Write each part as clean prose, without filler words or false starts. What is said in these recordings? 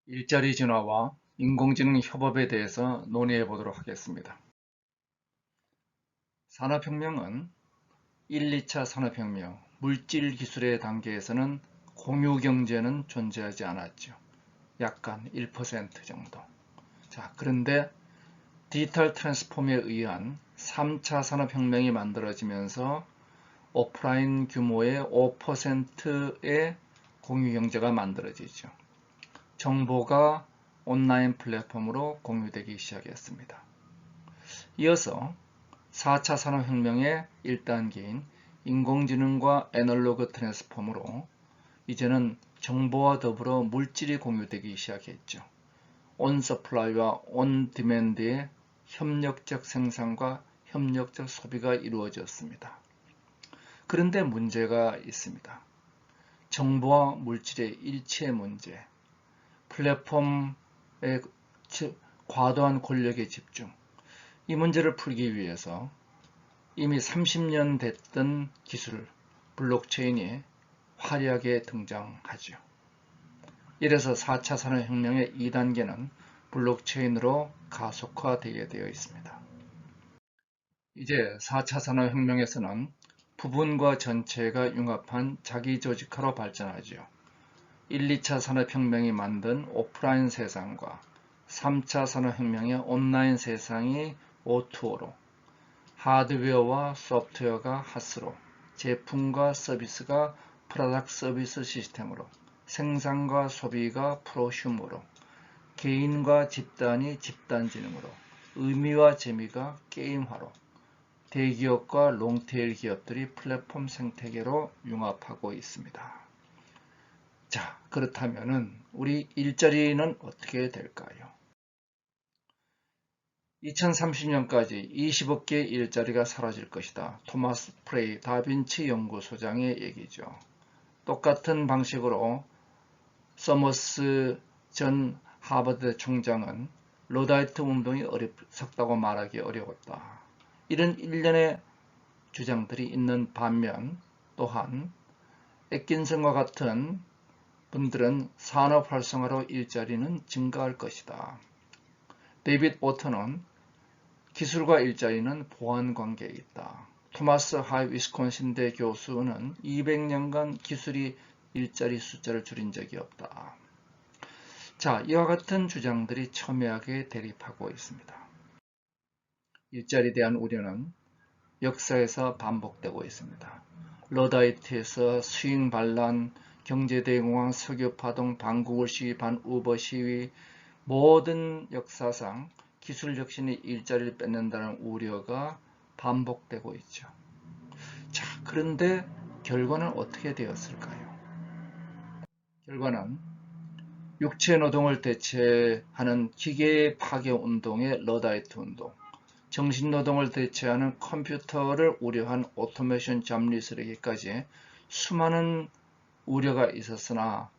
일자리 진화와 인공지능 협업에 대해서 논의해 보도록 하겠습니다. 산업혁명은 1, 2차 산업혁명, 물질 기술의 단계에서는 공유 경제는 존재하지 않았죠. 약간 1% 정도. 자, 그런데 디지털 트랜스폼에 의한 3차 산업혁명이 만들어지면서 오프라인 규모의 5%의 공유 경제가 만들어지죠. 정보가 온라인 플랫폼으로 공유되기 시작했습니다. 이어서 4차 산업혁명의 1단계인 인공지능과 애널로그 트랜스폼으로 이제는 정보와 더불어 물질이 공유되기 시작했죠. 온 서플라이와 온 디맨드의 협력적 생산과 협력적 소비가 이루어졌습니다. 그런데 문제가 있습니다. 정보와 물질의 일치의 문제, 플랫폼의 과도한 권력의 집중, 이 문제를 풀기 위해서 이미 30년 됐던 기술, 블록체인이 화려하게 등장하죠. 이래서 4차 산업혁명의 2단계는 블록체인으로 가속화되게 되어 있습니다. 이제 4차 산업혁명에서는 부분과 전체가 융합한 자기조직화로 발전하죠. 1, 2차 산업혁명이 만든 오프라인 세상과 3차 산업혁명의 온라인 세상이 O2O로, 하드웨어와 소프트웨어가 핫스로, 제품과 서비스가 프로덕트 서비스 시스템으로, 생산과 소비가 프로슈머로, 개인과 집단이 집단지능으로, 의미와 재미가 게임화로, 대기업과 롱테일 기업들이 플랫폼 생태계로 융합하고 있습니다. 자, 그렇다면은 우리 일자리는 어떻게 될까요? 2030년까지 20억 개의 일자리가 사라질 것이다. 토마스 프레이 다빈치 연구소장의 얘기죠. 똑같은 방식으로 서머스 전 하버드 총장은 로다이트 운동이 어리석다고 말하기 어려웠다. 이런 일련의 주장들이 있는 반면 또한 애킨슨과 같은 분들은 산업 활성화로 일자리는 증가할 것이다. 데이빗 오터는 기술과 일자리는 보완 관계에 있다. 토마스 하이 위스콘신대 교수는 200년간 기술이 일자리 숫자를 줄인 적이 없다. 자, 이와 같은 주장들이 첨예하게 대립하고 있습니다. 일자리에 대한 우려는 역사에서 반복되고 있습니다. 러다이트에서 스윙 반란, 경제대공황, 석유파동, 반구글 시위, 반우버 시위, 모든 역사상 기술 혁신이 일자리를 뺏는다는 우려가 반복되고 있죠. 자, 그런데 결과는 어떻게 되었을까요? 결과는 육체 노동을 대체하는 기계 파괴 운동의 러다이트 운동, 정신 노동을 대체하는 컴퓨터를 우려한 오토메이션 잡리 쓰레기까지 수많은 우려가 있었으나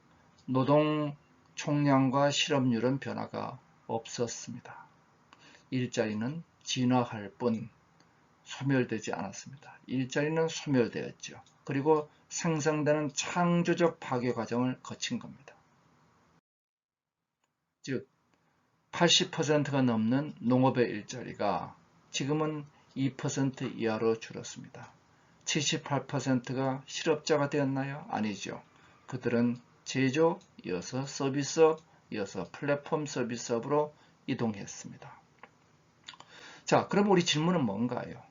노동 총량과 실업률은 변화가 없었습니다. 일자리는 진화할 뿐 소멸되지 않았습니다. 일자리는 소멸되었죠. 그리고 생성되는 창조적 파괴 과정을 거친 겁니다. 즉 80%가 넘는 농업의 일자리가 지금은 2% 이하로 줄었습니다. 78%가 실업자가 되었나요? 아니죠. 그들은 제조, 이어서 서비스업, 이어서 플랫폼 서비스업으로 이동했습니다. 자, 그럼 우리 질문은 뭔가요?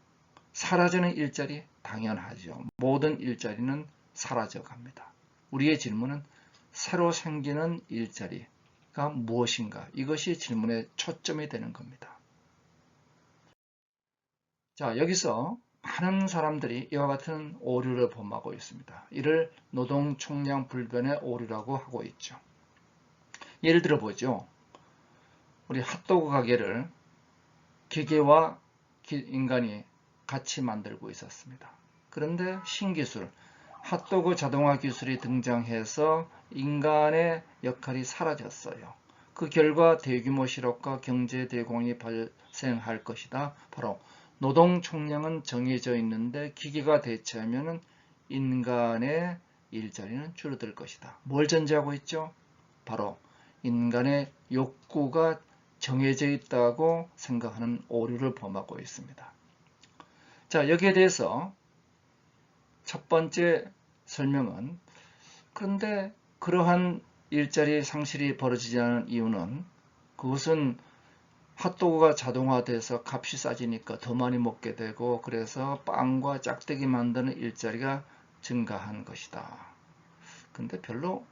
사라지는 일자리? 당연하죠. 모든 일자리는 사라져 갑니다. 우리의 질문은 새로 생기는 일자리가 무엇인가? 이것이 질문의 초점이 되는 겁니다. 자, 여기서 많은 사람들이 이와 같은 오류를 범하고 있습니다. 이를 노동 총량 불변의 오류라고 하고 있죠. 예를 들어 보죠. 우리 핫도그 가게를 기계와 인간이 같이 만들고 있었습니다. 그런데 신기술, 핫도그 자동화 기술이 등장해서 인간의 역할이 사라졌어요. 그 결과 대규모 실업과 경제 대공황이 발생할 것이다. 바로 노동 총량은 정해져 있는데 기계가 대체하면 인간의 일자리는 줄어들 것이다. 뭘 전제하고 있죠? 바로 인간의 욕구가 정해져 있다고 생각하는 오류를 범하고 있습니다. 자, 여기에 대해서 첫 번째 설명은, 그런데 그러한 일자리 상실이 벌어지지 않은 이유는, 그것은 핫도그가 자동화돼서 값이 싸지니까 더 많이 먹게 되고, 그래서 빵과 짝대기 만드는 일자리가 증가한 것이다. 근데 별로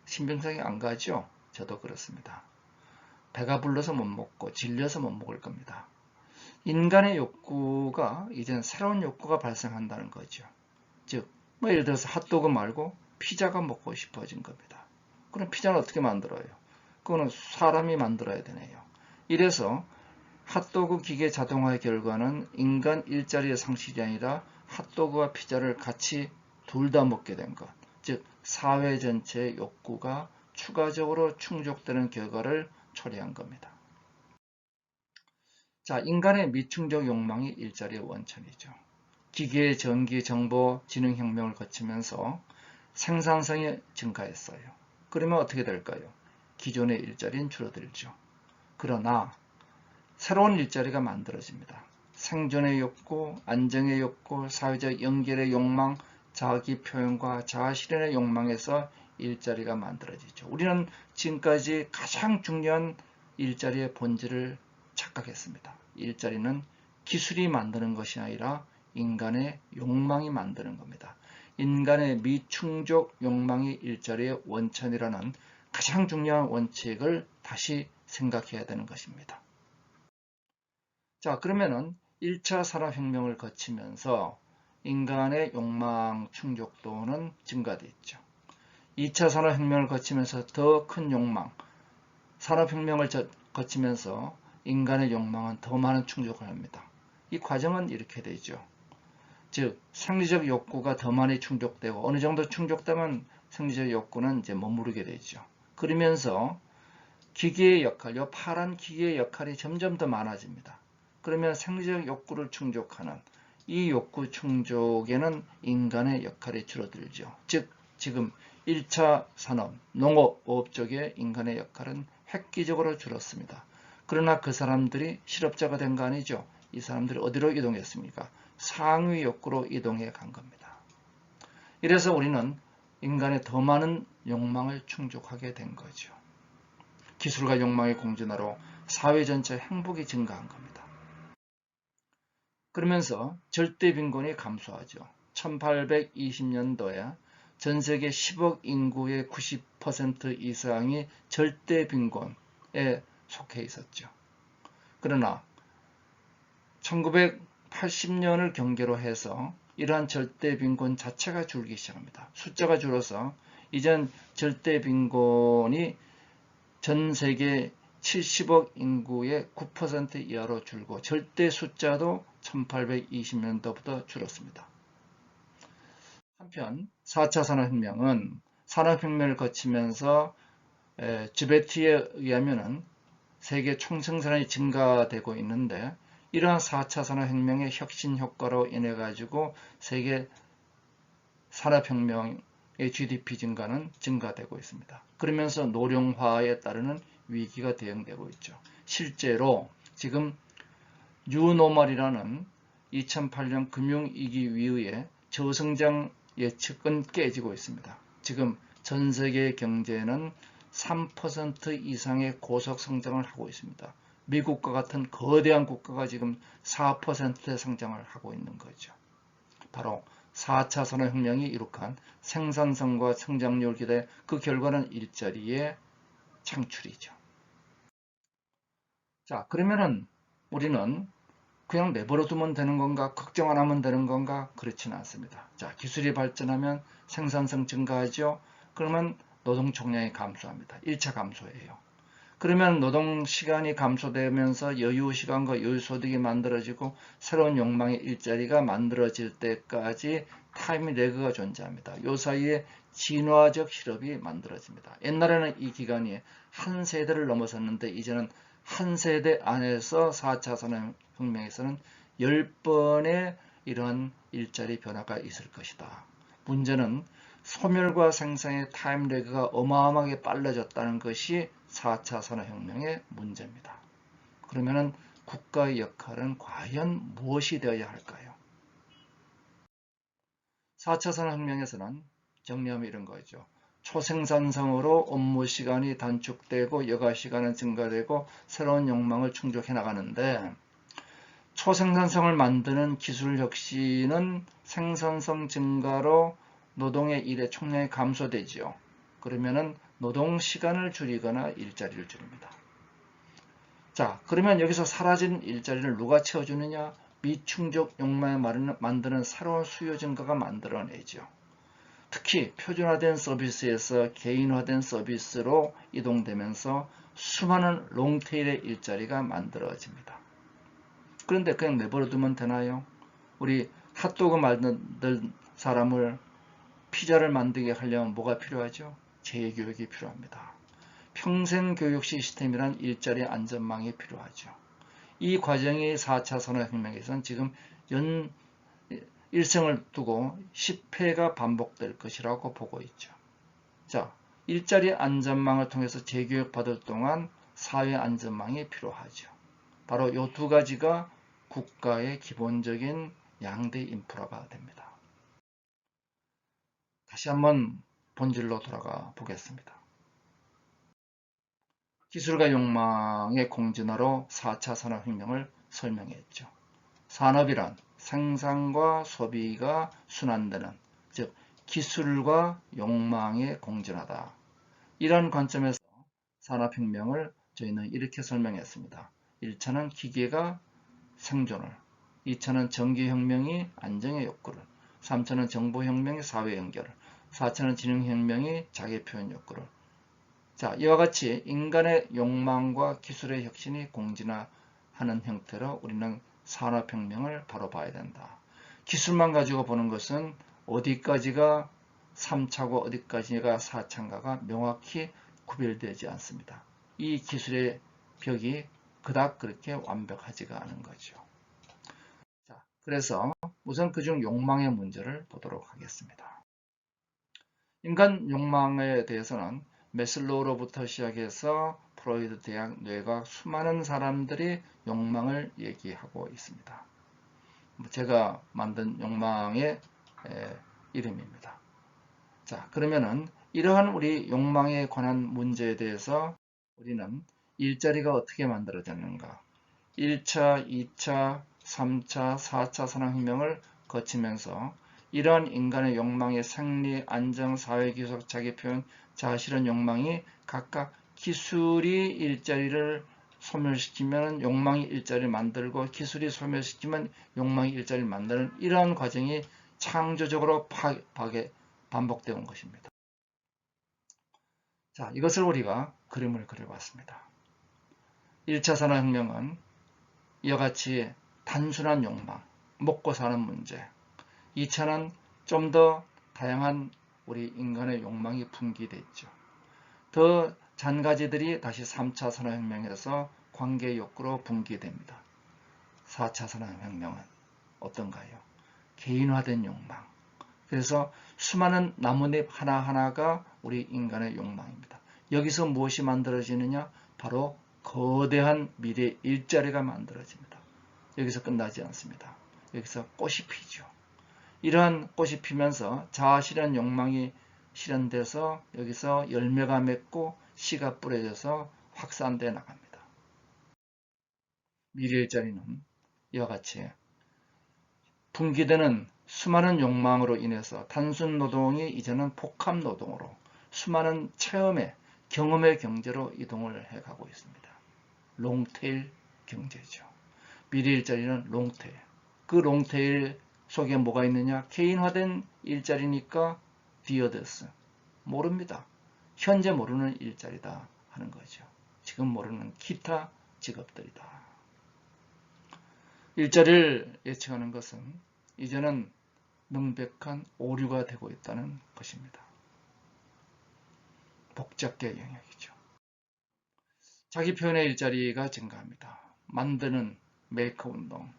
신빙성이 안 가죠. 저도 그렇습니다. 배가 불러서 못 먹고 질려서 못 먹을 겁니다. 인간의 욕구가 이젠 새로운 욕구가 발생한다는 거죠. 즉, 예를 들어서 핫도그 말고 피자가 먹고 싶어진 겁니다. 그럼 피자는 어떻게 만들어요? 그거는 사람이 만들어야 되네요. 이래서 핫도그 기계 자동화의 결과는 인간 일자리의 상실이 아니라 핫도그와 피자를 같이 둘 다 먹게 된 것, 즉 사회 전체의 욕구가 추가적으로 충족되는 결과를 초래한 겁니다. 자, 인간의 미충족 욕망이 일자리의 원천이죠. 기계, 전기, 정보, 지능혁명을 거치면서 생산성이 증가했어요. 그러면 어떻게 될까요? 기존의 일자리는 줄어들죠. 그러나 새로운 일자리가 만들어집니다. 생존의 욕구, 안정의 욕구, 사회적 연결의 욕망, 자기 표현과 자아 실현의 욕망에서 일자리가 만들어지죠. 우리는 지금까지 가장 중요한 일자리의 본질을 착각했습니다. 일자리는 기술이 만드는 것이 아니라 인간의 욕망이 만드는 겁니다. 인간의 미충족 욕망이 일자리의 원천이라는 가장 중요한 원칙을 다시 생각해야 되는 것입니다. 자, 그러면은 1차 산업혁명을 거치면서 인간의 욕망 충족도는 증가됐죠. 2차 산업혁명을 거치면서 더 큰 욕망, 산업혁명을 거치면서 인간의 욕망은 더 많은 충족을 합니다. 이 과정은 이렇게 되죠. 즉, 생리적 욕구가 더 많이 충족되고, 어느 정도 충족되면 생리적 욕구는 이제 머무르게 되죠. 그러면서 기계의 역할, 이 파란 기계의 역할이 점점 더 많아집니다. 그러면 생리적 욕구를 충족하는 이 욕구 충족에는 인간의 역할이 줄어들죠. 즉, 지금 1차 산업, 농업 쪽의 인간의 역할은 획기적으로 줄었습니다. 그러나 그 사람들이 실업자가 된 거 아니죠. 이 사람들이 어디로 이동했습니까? 상위 욕구로 이동해 간 겁니다. 이래서 우리는 인간의 더 많은 욕망을 충족하게 된 거죠. 기술과 욕망의 공존화로 사회 전체 행복이 증가한 겁니다. 그러면서 절대 빈곤이 감소하죠. 1820년도에 전 세계 10억 인구의 90% 이상이 절대 빈곤에 속해 있었죠. 그러나 1980년을 경계로 해서 이러한 절대 빈곤 자체가 줄기 시작합니다. 숫자가 줄어서 이젠 절대 빈곤이 전 세계 70억 인구의 9% 이하로 줄고 절대 숫자도 1820년도부터 줄었습니다. 한편 4차 산업혁명은 산업혁명을 거치면서 쥐베티에 의하면 세계 총생산이 증가되고 있는데, 이러한 4차 산업혁명의 혁신 효과로 인해 가지고 세계 산업혁명의 GDP 증가는 증가되고 있습니다. 그러면서 노령화에 따르는 위기가 대응되고 있죠. 실제로 지금 뉴노멀이라는 2008년 금융위기 이후에 저성장 예측은 깨지고 있습니다. 지금 전 세계 경제는 3% 이상의 고속 성장을 하고 있습니다. 미국과 같은 거대한 국가가 지금 4%의 성장을 하고 있는 거죠. 바로 4차 산업혁명이 이룩한 생산성과 성장률 기대, 그 결과는 일자리의 창출이죠. 자, 그러면은 우리는 그냥 내버려 두면 되는 건가? 걱정 안 하면 되는 건가? 그렇지는 않습니다. 자, 기술이 발전하면 생산성 증가하죠. 그러면 노동 총량이 감소합니다. 1차 감소예요. 그러면 노동 시간이 감소되면서 여유 시간과 여유 소득이 만들어지고 새로운 욕망의 일자리가 만들어질 때까지 타임 레그가 존재합니다. 이 사이에 진화적 실업이 만들어집니다. 옛날에는 이 기간이 한 세대를 넘어섰는데 이제는 한 세대 안에서 4차 산업혁명에서는 10번의 이러한 일자리 변화가 있을 것이다. 문제는 소멸과 생산의 타임 레그가 어마어마하게 빨라졌다는 것이 4차 산업혁명의 문제입니다. 그러면은 국가의 역할은 과연 무엇이 되어야 할까요? 4차 산업혁명에서는 정리하면 이런 거죠. 초생산성으로 업무 시간이 단축되고 여가 시간은 증가되고 새로운 욕망을 충족해 나가는데, 초생산성을 만드는 기술 혁신은 생산성 증가로 노동의 일의 총량이 감소되지요. 그러면은 노동 시간을 줄이거나 일자리를 줄입니다. 자, 그러면 여기서 사라진 일자리를 누가 채워주느냐? 미충족 욕망을 만드는 새로운 수요 증가가 만들어내죠. 특히 표준화된 서비스에서 개인화된 서비스로 이동되면서 수많은 롱테일의 일자리가 만들어집니다. 그런데 그냥 내버려두면 되나요? 우리 핫도그 만든 사람을 피자를 만들게 하려면 뭐가 필요하죠? 재교육이 필요합니다. 평생 교육 시스템이란 일자리 안전망이 필요하죠. 이 과정이 4차 산업혁명에서는 지금 일생을 두고 10회가 반복될 것이라고 보고 있죠. 자, 일자리 안전망을 통해서 재교육 받을 동안 사회 안전망이 필요하죠. 바로 이 두 가지가 국가의 기본적인 양대 인프라가 됩니다. 다시 한번 본질로 돌아가 보겠습니다. 기술과 욕망의 공진화로 4차 산업혁명을 설명했죠. 산업이란 생산과 소비가 순환되는, 즉 기술과 욕망의 공진화다. 이런 관점에서 산업혁명을 저희는 이렇게 설명했습니다. 1차는 기계가 생존을, 2차는 전기혁명이 안정의 욕구를, 3차는 정보혁명이 사회 연결을, 4차는 진흥혁명이 자기표현 욕구를. 자, 이와 같이 인간의 욕망과 기술의 혁신이 공진화하는 형태로 우리는 산업혁명을 바로 봐야 된다. 기술만 가지고 보는 것은 어디까지가 3차고 어디까지가 4차인가가 명확히 구별되지 않습니다. 이 기술의 벽이 그닥 그렇게 완벽하지가 않은 거죠. 자, 그래서 우선 그중 욕망의 문제를 보도록 하겠습니다. 인간 욕망에 대해서는 메슬로우로부터 시작해서 프로이드 대학 뇌과학 수많은 사람들이 욕망을 얘기하고 있습니다. 제가 만든 욕망의 이름입니다. 자, 그러면은 이러한 우리 욕망에 관한 문제에 대해서 우리는 일자리가 어떻게 만들어졌는가? 1차, 2차, 3차, 4차 산업혁명을 거치면서 이러한 인간의 욕망의 생리, 안정, 사회기속, 자기표현, 자아실현 욕망이 각각 기술이 일자리를 소멸시키면 욕망이 일자리를 만들고 기술이 소멸시키면 욕망이 일자리를 만드는 이러한 과정이 창조적으로 반복되어 온 것입니다. 자, 이것을 우리가 그림을 그려봤습니다. 1차 산업혁명은 이와 같이 단순한 욕망, 먹고 사는 문제. 2차는 좀 더 다양한 우리 인간의 욕망이 분기됐죠. 더 잔가지들이 다시 3차 산업혁명에서 관계 욕구로 분기됩니다. 4차 산업혁명은 어떤가요? 개인화된 욕망. 그래서 수많은 나뭇잎 하나하나가 우리 인간의 욕망입니다. 여기서 무엇이 만들어지느냐? 바로 거대한 미래 일자리가 만들어집니다. 여기서 끝나지 않습니다. 여기서 꽃이 피죠. 이러한 꽃이 피면서 자아실현 욕망이 실현돼서 여기서 열매가 맺고 씨가 뿌려져서 확산돼 나갑니다. 미래 일자리는 이와 같이 분기되는 수많은 욕망으로 인해서 단순 노동이 이제는 복합 노동으로 수많은 체험의 경험의 경제로 이동을 해가고 있습니다. 롱테일 경제죠. 미래 일자리는 롱테일. 그 롱테일 속에 뭐가 있느냐? 개인화된 일자리니까 디어드스. 모릅니다. 현재 모르는 일자리다 하는 거죠. 지금 모르는 기타 직업들이다. 일자리를 예측하는 것은 이제는 명백한 오류가 되고 있다는 것입니다. 복잡계 영역이죠. 자기 표현의 일자리가 증가합니다. 만드는 메이커 운동.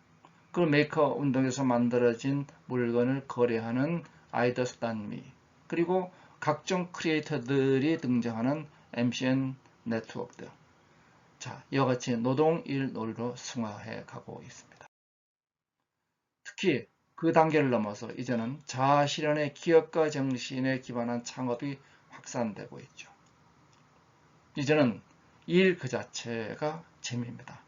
그 메이커 운동에서 만들어진 물건을 거래하는 아이더스 단미. 그리고 각종 크리에이터들이 등장하는 MCN 네트워크들. 자, 이와 같이 노동 일 논리로 승화해 가고 있습니다. 특히 그 단계를 넘어서 이제는 자아실현의 기업가 정신에 기반한 창업이 확산되고 있죠. 이제는 일 그 자체가 재미입니다.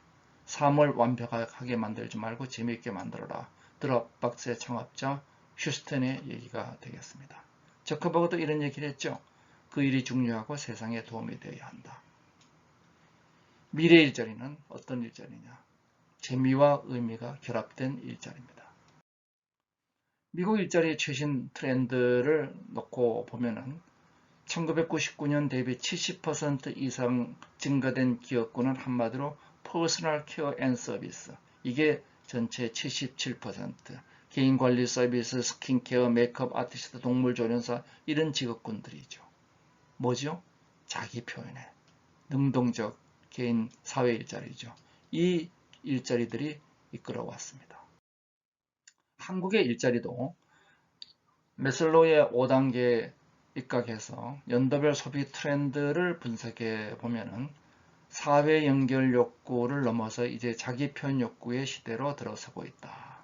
삶을 완벽하게 만들지 말고 재미있게 만들어라. 드롭박스의 창업자 휴스턴의 얘기가 되겠습니다. 저커버그도 이런 얘기를 했죠. 그 일이 중요하고 세상에 도움이 되어야 한다. 미래 일자리는 어떤 일자리냐? 재미와 의미가 결합된 일자리입니다. 미국 일자리의 최신 트렌드를 놓고 보면은 1999년 대비 70% 이상 증가된 기업군은 한마디로 퍼스널 케어 앤 서비스. 이게 전체 77%. 개인관리 서비스, 스킨케어, 메이크업 아티스트, 동물조련사 이런 직업군들이죠. 뭐죠? 자기 표현에 능동적 개인 사회 일자리죠. 이 일자리들이 이끌어왔습니다. 한국의 일자리도 메슬로우의 5단계 입각해서 연도별 소비 트렌드를 분석해 보면은 사회 연결 욕구를 넘어서 이제 자기 표현 욕구의 시대로 들어서고 있다.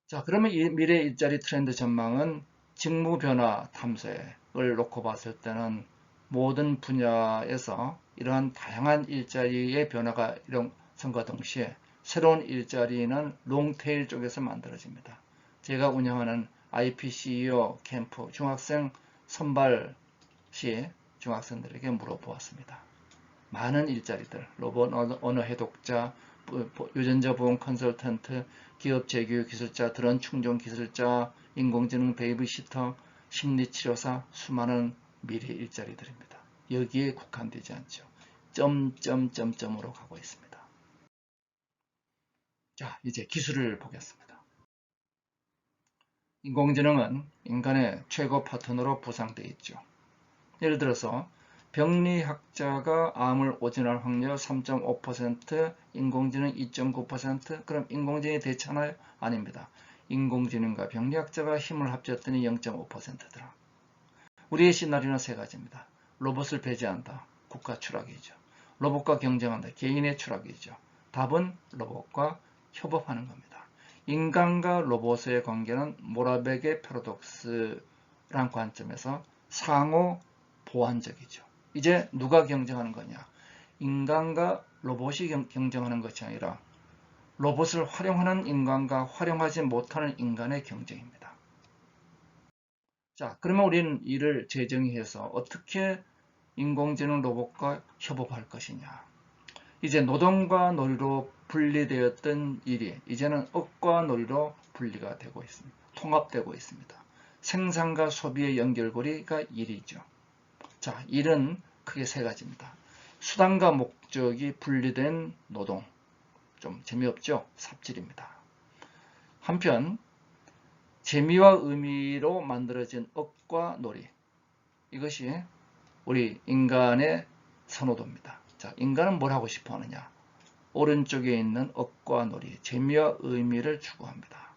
자, 그러면 이 미래 일자리 트렌드 전망은 직무 변화 탐색을 놓고 봤을 때는 모든 분야에서 이러한 다양한 일자리의 변화가 일어선과 동시에 새로운 일자리는 롱테일 쪽에서 만들어집니다. 제가 운영하는 IPCEO 캠프 중학생 선발 시 중학생들에게 물어보았습니다. 많은 일자리들, 로봇 언어 해독자, 유전자 보험 컨설턴트, 기업 재교육 기술자, 드론 충전 기술자, 인공지능 베이비시터, 심리치료사, 수많은 미래 일자리들입니다. 여기에 국한되지 않죠. 점점점점으로 가고 있습니다. 자, 이제 기술을 보겠습니다. 인공지능은 인간의 최고 파트너로 부상되어 있죠. 예를 들어서 병리학자가 암을 오진할 확률 3.5%, 인공지능 2.9%, 그럼 인공지능이 대체하나요? 아닙니다. 인공지능과 병리학자가 힘을 합쳤더니 0.5%더라. 우리의 시나리오는 세 가지입니다. 로봇을 배제한다. 국가 추락이죠. 로봇과 경쟁한다. 개인의 추락이죠. 답은 로봇과 협업하는 겁니다. 인간과 로봇의 관계는 모라백의 패러독스란 관점에서 상호 보완적이죠. 이제 누가 경쟁하는 거냐? 인간과 로봇이 경쟁하는 것이 아니라 로봇을 활용하는 인간과 활용하지 못하는 인간의 경쟁입니다. 자, 그러면 우리는 이를 재정의해서 어떻게 인공지능 로봇과 협업할 것이냐? 이제 노동과 논리로 분리되었던 일이 이제는 업과 논리로 분리가 되고 있습니다. 통합되고 있습니다. 생산과 소비의 연결고리가 일이죠. 자, 일은 크게 세 가지입니다. 수단과 목적이 분리된 노동. 좀 재미없죠? 삽질입니다. 한편 재미와 의미로 만들어진 업과 놀이. 이것이 우리 인간의 선호도입니다. 자, 인간은 뭘 하고 싶어 하느냐? 오른쪽에 있는 업과 놀이, 재미와 의미를 추구합니다.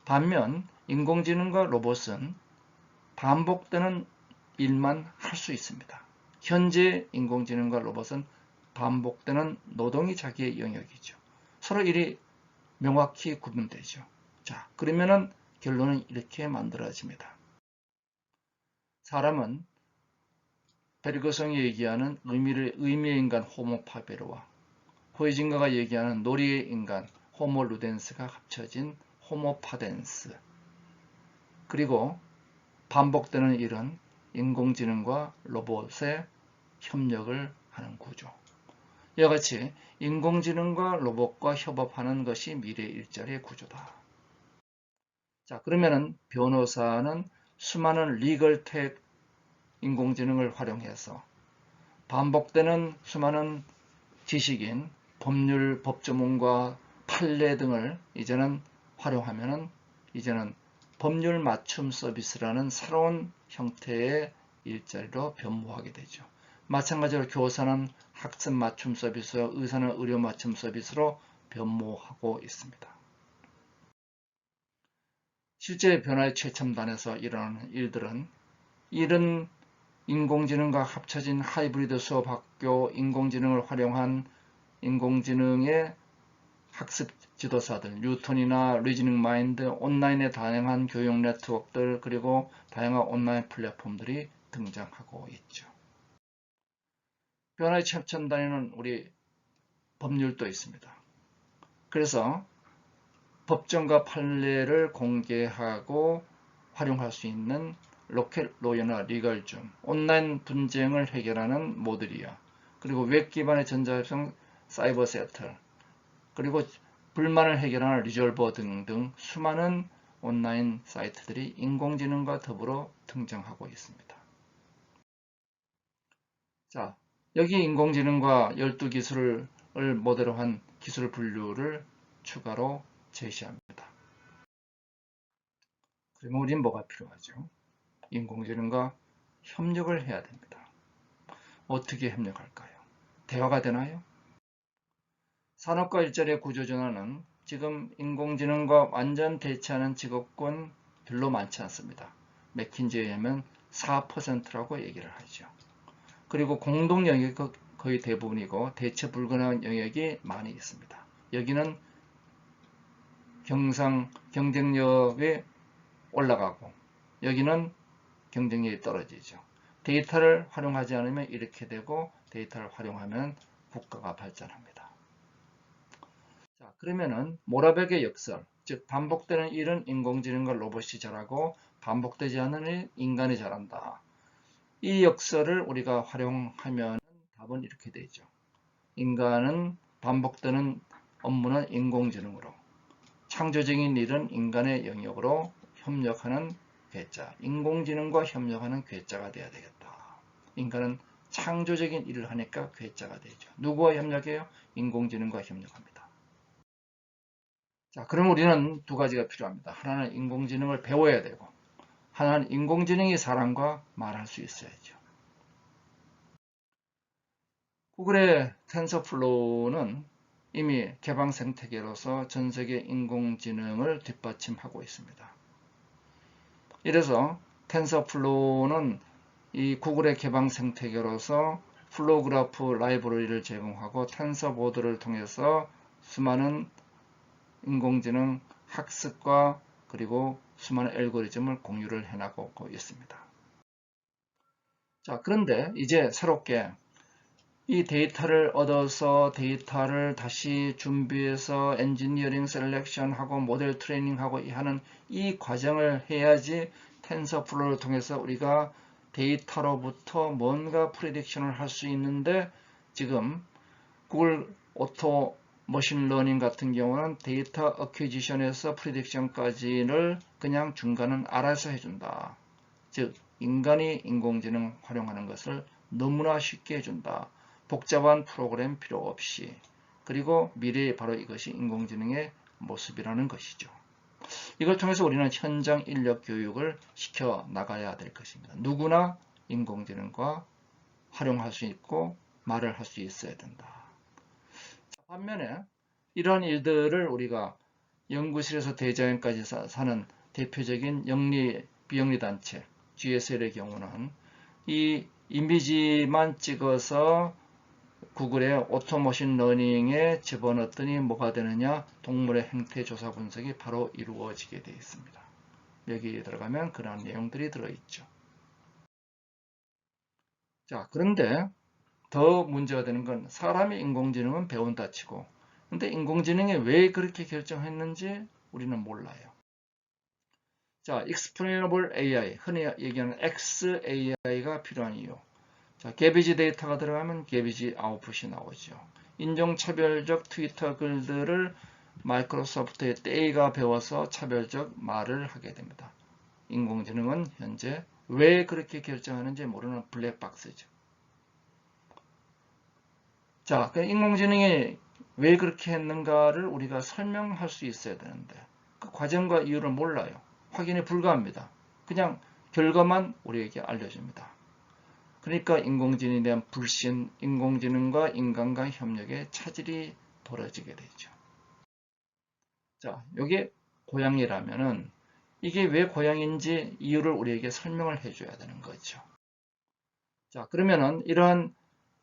반면 인공지능과 로봇은 반복되는 일만 할 수 있습니다. 현재 인공지능과 로봇은 반복되는 노동이 자기의 영역이죠. 서로 일이 명확히 구분되죠. 자, 그러면은 결론은 이렇게 만들어집니다. 사람은 베르그성이 얘기하는 의미의 인간 호모 파베르와 호이징가가 얘기하는 놀이의 인간 호모 루덴스가 합쳐진 호모 파덴스, 그리고 반복되는 일은 인공지능과 로봇의 협력을 하는 구조. 이와 같이 인공지능과 로봇과 협업하는 것이 미래 일자리의 구조다. 자, 그러면은 변호사는 수많은 리걸텍 인공지능을 활용해서 반복되는 수많은 지식인, 법률, 법조문과 판례 등을 이제는 활용하면은 이제는 법률 맞춤 서비스라는 새로운 형태의 일자리로 변모하게 되죠. 마찬가지로 교사는 학습 맞춤 서비스, 의사는 의료 맞춤 서비스로 변모하고 있습니다. 실제 변화의 최첨단에서 일어나는 일들은 이런 인공지능과 합쳐진 하이브리드 수업 학교, 인공지능을 활용한 인공지능의 학습 지도사들, 뉴턴이나 리즈닝 마인드, 온라인의 다양한 교육 네트워크들, 그리고 다양한 온라인 플랫폼들이 등장하고 있죠. 변화의 최첨단에는 우리 법률도 있습니다. 그래서 법정과 판례를 공개하고 활용할 수 있는 로켓 로이어나 리걸줌, 온라인 분쟁을 해결하는 모듈이야. 그리고 웹 기반의 전자협상 사이버 세틀, 그리고 불만을 해결하는 리졸버 등등 수많은 온라인 사이트들이 인공지능과 더불어 등장하고 있습니다. 자, 여기 인공지능과 12기술을 모델로 한 기술 분류를 추가로 제시합니다. 그러면 우린 뭐가 필요하죠? 인공지능과 협력을 해야 됩니다. 어떻게 협력할까요? 대화가 되나요? 산업과 일자리의 구조전환은 지금 인공지능과 완전 대체하는 직업군 별로 많지 않습니다. 맥킨지에 의하면 4%라고 얘기를 하죠. 그리고 공동 영역이 거의 대부분이고 대체 불가능한 영역이 많이 있습니다. 여기는 경쟁력이 올라가고 여기는 경쟁력이 떨어지죠. 데이터를 활용하지 않으면 이렇게 되고 데이터를 활용하면 국가가 발전합니다. 자, 그러면은 모라백의 역설, 즉 반복되는 일은 인공지능과 로봇이 잘하고 반복되지 않는 일 인간이 잘한다. 이 역설을 우리가 활용하면 답은 이렇게 되죠. 인간은 반복되는 업무는 인공지능으로, 창조적인 일은 인간의 영역으로 협력하는 괴짜, 인공지능과 협력하는 괴짜가 돼야 되겠다. 인간은 창조적인 일을 하니까 괴짜가 되죠. 누구와 협력해요? 인공지능과 협력합니다. 자, 그럼 우리는 두 가지가 필요합니다. 하나는 인공지능을 배워야 되고, 하나는 인공지능이 사람과 말할 수 있어야죠. 구글의 텐서플로우는 이미 개방 생태계로서 전 세계 인공지능을 뒷받침하고 있습니다. 이래서 텐서플로우는 이 구글의 개방 생태계로서 플로그래프 라이브러리를 제공하고 텐서보드를 통해서 수많은 인공지능 학습과 그리고 수많은 알고리즘을 공유를 해나가고 있습니다. 자, 그런데 이제 새롭게 이 데이터를 얻어서 데이터를 다시 준비해서 엔지니어링 셀렉션하고 모델 트레이닝하고 하는 이 과정을 해야지 텐서플로우를 통해서 우리가 데이터로부터 뭔가 프리딕션을 할 수 있는데 지금 구글 오토 머신러닝 같은 경우는 데이터 어퀴지션에서 프리딕션까지를 그냥 중간은 알아서 해준다. 즉 인간이 인공지능 활용하는 것을 너무나 쉽게 해준다. 복잡한 프로그램 필요 없이. 그리고 미래에 바로 이것이 인공지능의 모습이라는 것이죠. 이걸 통해서 우리는 현장 인력 교육을 시켜 나가야 될 것입니다. 누구나 인공지능과 활용할 수 있고 말을 할 수 있어야 된다. 반면에 이러한 일들을 우리가 연구실에서 대자연까지 사는 대표적인 비영리 단체 GSL의 경우는 이 이미지만 찍어서 구글의 오토머신 러닝에 집어넣었더니 뭐가 되느냐? 동물의 행태 조사 분석이 바로 이루어지게 되어 있습니다. 여기에 들어가면 그러한 내용들이 들어있죠. 자, 그런데 더 문제가 되는 건 사람이 인공지능은 배운다 치고 근데 인공지능이 왜 그렇게 결정했는지 우리는 몰라요. 자, Explainable AI, 흔히 얘기하는 XAI가 필요한 이유. 자, 개비지 데이터가 들어가면 개비지 아웃풋이 나오죠. 인종차별적 트위터 글들을 마이크로소프트의 떼이가 배워서 차별적 말을 하게 됩니다. 인공지능은 현재 왜 그렇게 결정하는지 모르는 블랙박스죠. 자, 인공지능이 왜 그렇게 했는가를 우리가 설명할 수 있어야 되는데 그 과정과 이유를 몰라요. 확인이 불가합니다. 그냥 결과만 우리에게 알려줍니다. 그러니까 인공지능에 대한 불신, 인공지능과 인간과 협력의 차질이 벌어지게 되죠. 자, 이게 고양이라면은 이게 왜 고양인지 이유를 우리에게 설명을 해줘야 되는 거죠. 자, 그러면은 이러한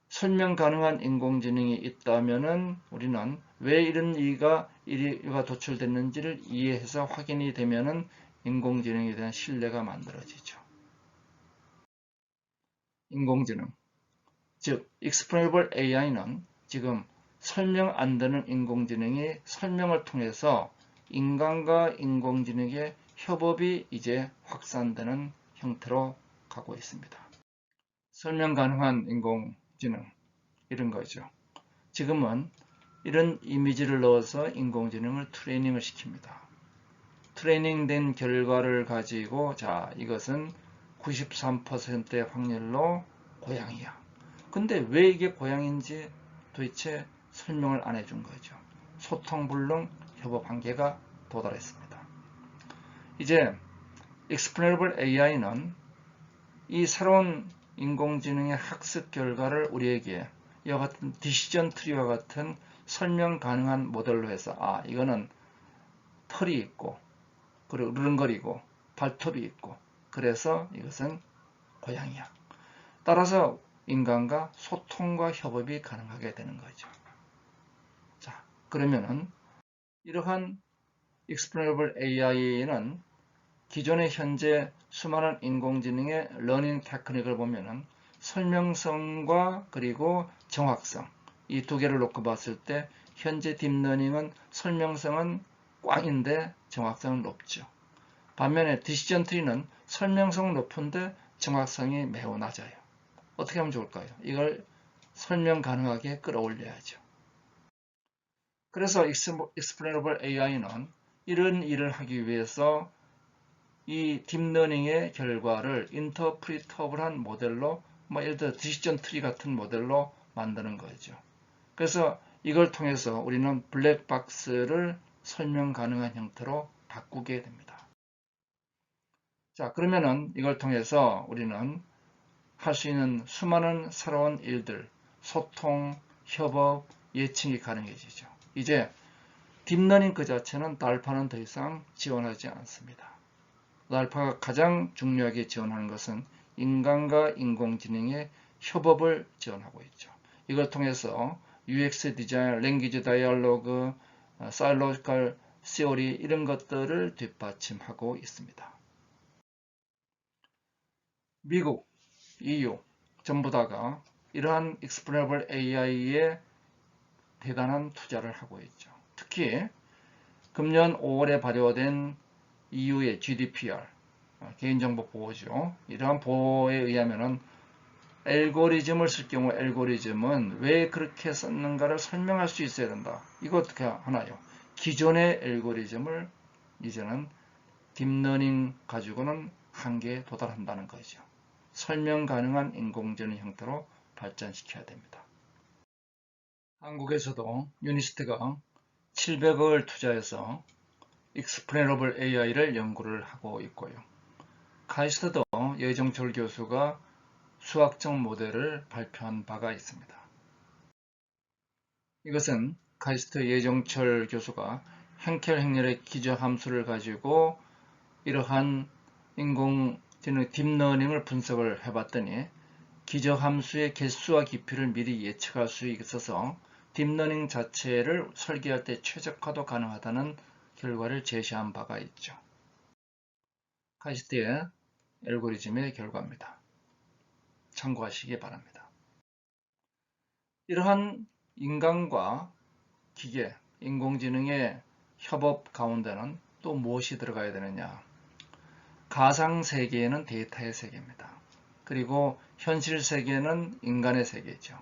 설명 가능한 인공지능이 있다면은 우리는 왜 이런 이가 도출됐는지를 이해해서 확인이 되면은 인공지능에 대한 신뢰가 만들어지죠. 인공지능, 즉 Explainable AI는 지금 설명 안 되는 인공지능이 설명을 통해서 인간과 인공지능의 협업이 이제 확산되는 형태로 가고 있습니다. 설명 가능한 인공지능, 이런 거죠. 지금은 이런 이미지를 넣어서 인공지능을 트레이닝을 시킵니다. 트레이닝된 결과를 가지고 자, 이것은 93%의 확률로 고양이야. 근데 왜 이게 고양인지 도대체 설명을 안 해준 거죠. 소통 불능 협업 한계가 도달했습니다. 이제 Explainable AI는 이 새로운 인공지능의 학습 결과를 우리에게 이와 같은 디시전 트리와 같은 설명 가능한 모델로 해서 이거는 털이 있고 그리고 으르렁거리고 발톱이 있고 그래서 이것은 고양이야. 따라서 인간과 소통과 협업이 가능하게 되는 거죠. 자, 그러면은 이러한 Explainable AI는 기존의 현재 수많은 인공지능의 러닝 테크닉을 보면은 설명성과 그리고 정확성 이 두 개를 놓고 봤을 때 현재 딥러닝은 설명성은 꽝인데 정확성은 높죠. 반면에 디시전 트리는 설명성은 높은데 정확성이 매우 낮아요. 어떻게 하면 좋을까요? 이걸 설명 가능하게 끌어올려야죠. 그래서 Explainable AI는 이런 일을 하기 위해서 이 딥러닝의 결과를 인터프리터블한 모델로 예를 들어 디시전 트리 같은 모델로 만드는 거죠. 그래서 이걸 통해서 우리는 블랙박스를 설명 가능한 형태로 바꾸게 됩니다. 자, 그러면은 이걸 통해서 우리는 할 수 있는 수많은 새로운 일들, 소통, 협업, 예측이 가능해지죠. 이제 딥러닝 그 자체는 달파는 더 이상 지원하지 않습니다. 달파가 가장 중요하게 지원하는 것은 인간과 인공지능의 협업을 지원하고 있죠. 이걸 통해서 UX 디자인, 랭귀지 다이얼로그, 사이로지컬 시오리 이런 것들을 뒷받침하고 있습니다. 미국, EU 전부 다가 이러한 Explainable AI에 대단한 투자를 하고 있죠. 특히 금년 5월에 발효된 EU의 GDPR, 개인정보 보호죠. 이러한 보호에 의하면은 알고리즘을 쓸 경우 알고리즘은 왜 그렇게 썼는가를 설명할 수 있어야 된다. 이거 어떻게 하나요? 기존의 알고리즘을 이제는 딥러닝 가지고는 한계에 도달한다는 거죠. 설명 가능한 인공지능 형태로 발전시켜야 됩니다. 한국에서도 유니스트가 700억을 투자해서 Explainable AI를 연구를 하고 있고요. 카이스트도 예정철 교수가 수학적 모델을 발표한 바가 있습니다. 이것은 카이스트 예정철 교수가 행켈 행렬의 기저함수를 가지고 이러한 인공지능 딥러닝을 분석을 해봤더니 기저함수의 개수와 깊이를 미리 예측할 수 있어서 딥러닝 자체를 설계할 때 최적화도 가능하다는 결과를 제시한 바가 있죠. 카이스트의 알고리즘의 결과입니다. 참고하시기 바랍니다. 이러한 인간과 기계, 인공지능의 협업 가운데는 또 무엇이 들어가야 되느냐? 가상세계에는 데이터의 세계입니다. 그리고 현실 세계는 인간의 세계죠.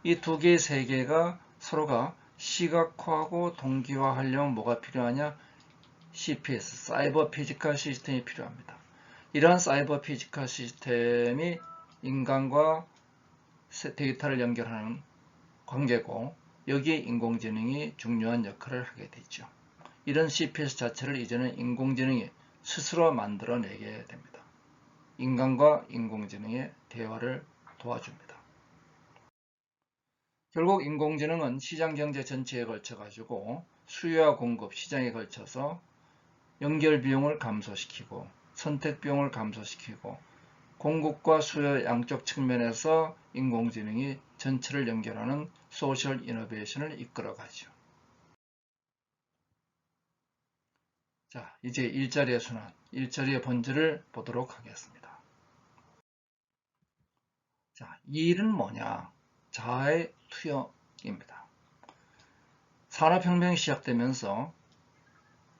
이 두 개의 세계가 서로가 시각화하고 동기화하려면 뭐가 필요하냐? CPS, 사이버 피지컬 시스템이 필요합니다. 이러한 사이버 피지컬 시스템이 인간과 데이터를 연결하는 관계고 여기에 인공지능이 중요한 역할을 하게 되죠. 이런 CPS 자체를 이제는 인공지능이 스스로 만들어내게 됩니다. 인간과 인공지능의 대화를 도와줍니다. 결국 인공지능은 시장경제 전체에 걸쳐 가지고 수요와 공급, 시장에 걸쳐서 연결 비용을 감소시키고 선택 비용을 감소시키고 공급과 수요 양쪽 측면에서 인공지능이 전체를 연결하는 소셜 이노베이션을 이끌어가죠. 자, 이제 일자리의 순환, 일자리의 본질을 보도록 하겠습니다. 자, 이 일은 뭐냐? 자아의 투영입니다. 산업혁명이 시작되면서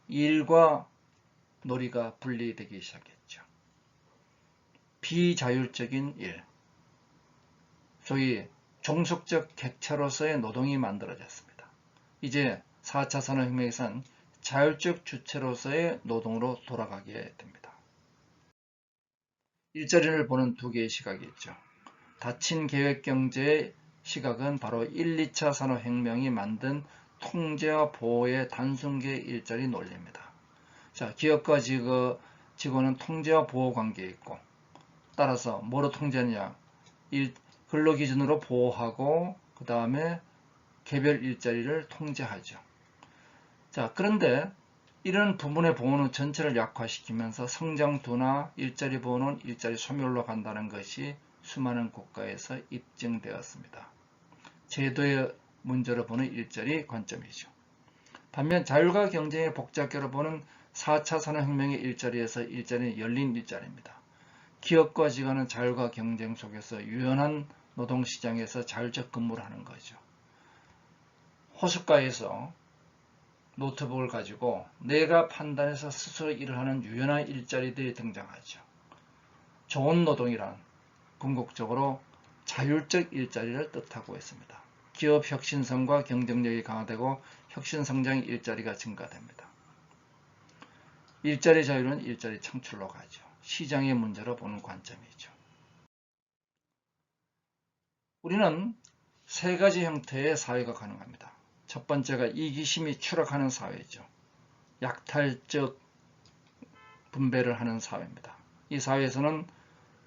일과 놀이가 분리되기 시작했죠. 비자율적인 일, 소위 종속적 객체로서의 노동이 만들어졌습니다. 이제 4차 산업혁명에선 자율적 주체로서의 노동으로 돌아가게 됩니다. 일자리를 보는 두 개의 시각이 있죠. 닫힌 계획경제의 시각은 바로 1, 2차 산업혁명이 만든 통제와 보호의 단순계 일자리 논리입니다. 자, 기업과 직원은 통제와 보호 관계에 있고, 따라서 뭐로 통제하느냐? 근로기준으로 보호하고 그 다음에 개별 일자리를 통제하죠. 자, 그런데 이런 부분의 보호는 전체를 약화시키면서 성장 둔화, 일자리 보호는 일자리 소멸로 간다는 것이 수많은 국가에서 입증되었습니다. 제도의 문제로 보는 일자리 관점이죠. 반면 자율과 경쟁의 복잡계로 보는 4차 산업혁명의 일자리에서 일자리는 열린 일자리입니다. 기업과 직원은 자율과 경쟁 속에서 유연한 노동시장에서 자율적 근무를 하는 거죠. 호숫가에서 노트북을 가지고 내가 판단해서 스스로 일을 하는 유연한 일자리들이 등장하죠. 좋은 노동이란 궁극적으로 자율적 일자리를 뜻하고 있습니다. 기업 혁신성과 경쟁력이 강화되고 혁신성장의 일자리가 증가됩니다. 일자리 자율은 일자리 창출로 가죠. 시장의 문제로 보는 관점이죠. 우리는 세 가지 형태의 사회가 가능합니다. 첫 번째가 이기심이 추락하는 사회죠. 약탈적 분배를 하는 사회입니다. 이 사회에서는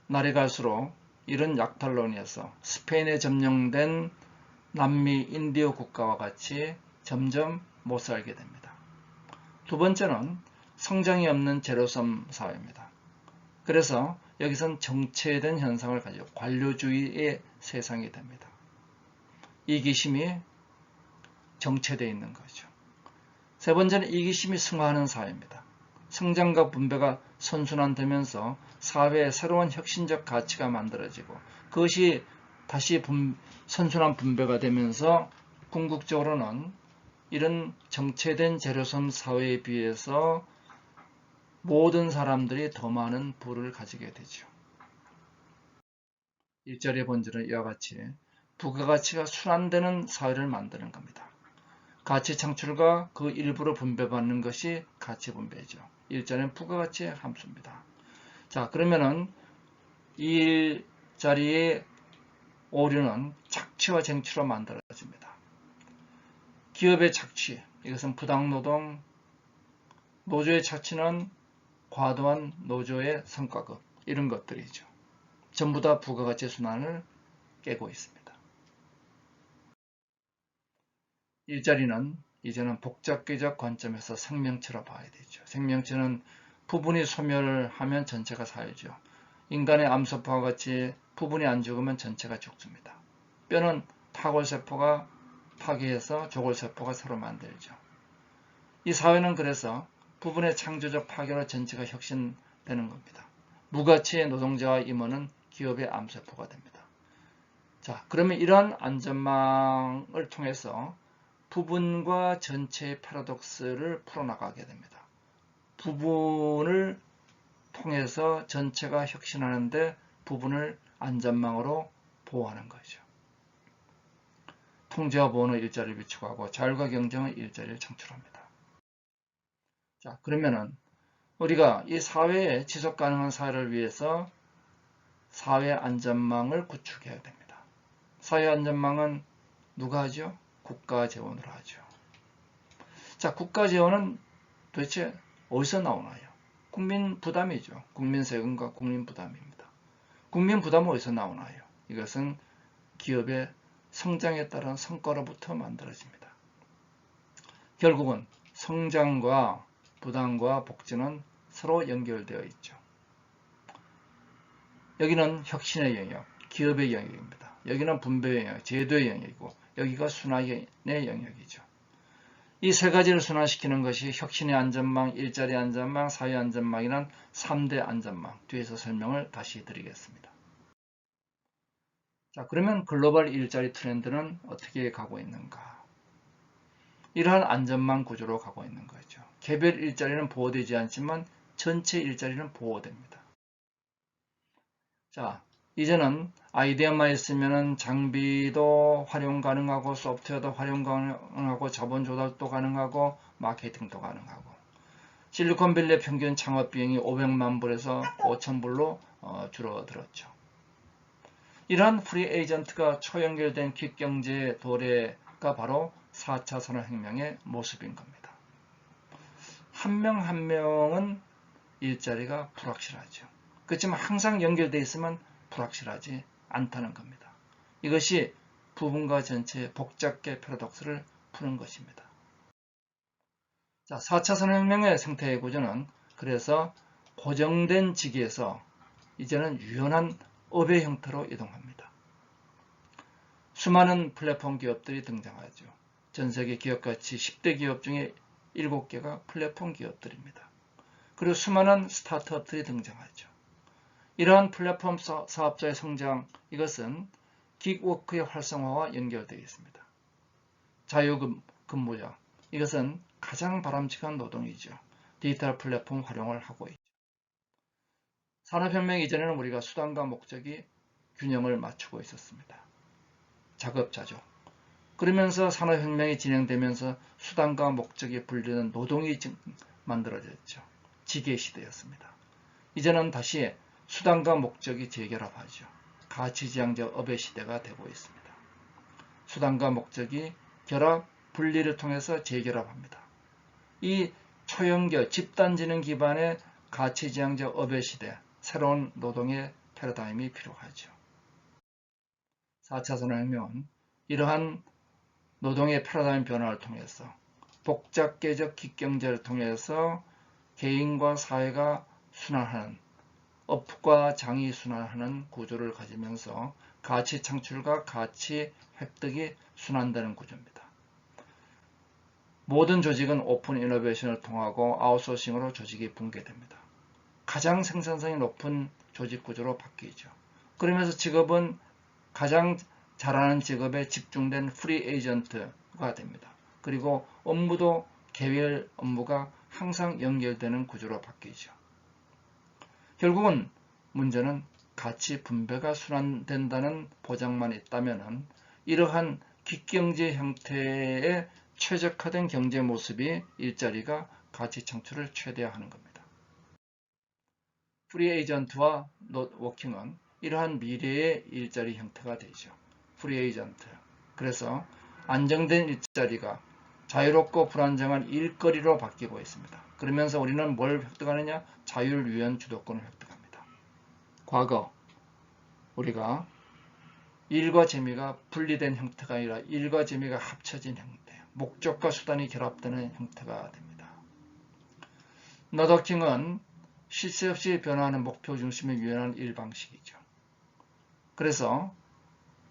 날이 갈수록 이런 약탈론에서 스페인에 점령된 남미 인디오 국가와 같이 점점 못 살게 됩니다. 두 번째는 성장이 없는 제로섬 사회입니다. 그래서 여기선 정체된 현상을 가지고 관료주의의 세상이 됩니다. 이기심이 정체되어 있는 거죠. 세 번째는 이기심이 승화하는 사회입니다. 성장과 분배가 선순환되면서 사회에 새로운 혁신적 가치가 만들어지고 그것이 다시 선순환 분배가 되면서 궁극적으로는 이런 정체된 제로섬 사회에 비해서 모든 사람들이 더 많은 부를 가지게 되죠. 일자리의 본질은 이와 같이 부가가치가 순환되는 사회를 만드는 겁니다. 가치 창출과 그 일부로 분배받는 것이 가치 분배죠. 일자리는 부가가치의 함수입니다. 자, 그러면은 이 일자리의 오류는 착취와 쟁취로 만들어집니다. 기업의 착취, 이것은 부당노동, 노조의 착취는 과도한 노조의 성과급, 이런 것들이죠. 전부 다 부가가치 순환을 깨고 있습니다. 일자리는 이제는 복잡계적 관점에서 생명체로 봐야 되죠. 생명체는 부분이 소멸하면 전체가 살죠. 인간의 암세포와 같이 부분이 안 죽으면 전체가 죽습니다. 뼈는 파골세포가 파괴해서 조골세포가 새로 만들죠. 이 사회는 그래서 부분의 창조적 파괴로 전체가 혁신되는 겁니다. 무가치의 노동자와 임원은 기업의 암세포가 됩니다. 자, 그러면 이러한 안전망을 통해서 부분과 전체의 패러독스를 풀어나가게 됩니다. 부분을 통해서 전체가 혁신하는데 부분을 안전망으로 보호하는 거죠. 통제와 보호는 일자리를 비추고 자율과 경쟁은 일자리를 창출합니다. 자, 그러면은 우리가 이 사회의 지속 가능한 사회를 위해서 사회 안전망을 구축해야 됩니다. 사회 안전망은 누가 하죠? 국가 재원으로 하죠. 자, 국가 재원은 도대체 어디서 나오나요? 국민 부담이죠. 국민 세금과 국민 부담입니다. 국민 부담은 어디서 나오나요? 이것은 기업의 성장에 따른 성과로부터 만들어집니다. 결국은 성장과 부담과 복지는 서로 연결되어 있죠. 여기는 혁신의 영역, 기업의 영역입니다. 여기는 분배의 영역, 제도의 영역이고 여기가 순환의 영역이죠. 이 세 가지를 순환시키는 것이 혁신의 안전망, 일자리 안전망, 사회 안전망이란 3대 안전망. 뒤에서 설명을 다시 드리겠습니다. 자, 그러면 글로벌 일자리 트렌드는 어떻게 가고 있는가? 이러한 안전망 구조로 가고 있는 거죠. 개별 일자리는 보호되지 않지만 전체 일자리는 보호됩니다. 자, 이제는 아이디어만 있으면 장비도 활용 가능하고 소프트웨어도 활용 가능하고 자본 조달도 가능하고 마케팅도 가능하고 실리콘밸리의 평균 창업 비용이 500만 불에서 5천 불로 줄어들었죠. 이러한 프리 에이전트가 초연결된 퀵경제 도래가 바로 4차 산업혁명의 모습인 겁니다. 한 명 한 명은 일자리가 불확실하죠. 그렇지만 항상 연결되어 있으면 불확실하지 않다는 겁니다. 이것이 부분과 전체의 복잡계 패러독스를 푸는 것입니다. 자, 4차 산업혁명의 생태의 구조는 그래서 고정된 직위에서 이제는 유연한 업의 형태로 이동합니다. 수많은 플랫폼 기업들이 등장하죠. 전세계 기업가치 10대 기업 중에 7개가 플랫폼 기업들입니다. 그리고 수많은 스타트업들이 등장하죠. 이러한 플랫폼 사업자의 성장, 이것은 긱워크의 활성화와 연결되어 있습니다. 자유근무자, 이것은 가장 바람직한 노동이죠. 디지털 플랫폼 활용을 하고 있죠. 산업혁명 이전에는 우리가 수단과 목적이 균형을 맞추고 있었습니다. 작업자죠. 그러면서 산업혁명이 진행되면서 수단과 목적이 분리된 노동이 만들어졌죠. 지계시대였습니다. 이제는 다시 수단과 목적이 재결합하죠. 가치지향적 업의 시대가 되고 있습니다. 수단과 목적이 결합, 분리를 통해서 재결합합니다. 이 초연결, 집단지능 기반의 가치지향적 업의 시대, 새로운 노동의 패러다임이 필요하죠. 4차 산업혁명은 이러한 노동의 패러다임 변화를 통해서 복잡계적 긱경제를 통해서 개인과 사회가 순환하는 업과 장이 순환하는 구조를 가지면서 가치 창출과 가치 획득이 순환되는 구조입니다. 모든 조직은 오픈 이노베이션을 통하고 아웃소싱으로 조직이 붕괴됩니다. 가장 생산성이 높은 조직 구조로 바뀌죠. 그러면서 직업은 가장 잘하는 직업에 집중된 프리 에이전트가 됩니다. 그리고 업무도 개별 업무가 항상 연결되는 구조로 바뀌죠. 결국은 문제는 가치 분배가 순환된다는 보장만 있다면 이러한 퀵경제 형태의 최적화된 경제 모습이 일자리가 가치 창출을 최대화하는 겁니다. 프리 에이전트와 워킹은 이러한 미래의 일자리 형태가 되죠. 프리 에이전트. 그래서 안정된 일자리가 자유롭고 불안정한 일거리로 바뀌고 있습니다. 그러면서 우리는 뭘 획득하느냐? 자율유연 주도권을 획득합니다. 과거 우리가 일과 재미가 분리된 형태가 아니라 일과 재미가 합쳐진 형태, 목적과 수단이 결합되는 형태가 됩니다. 너더킹은 쉴 새 없이 변화하는 목표 중심의 유연한 일 방식이죠. 그래서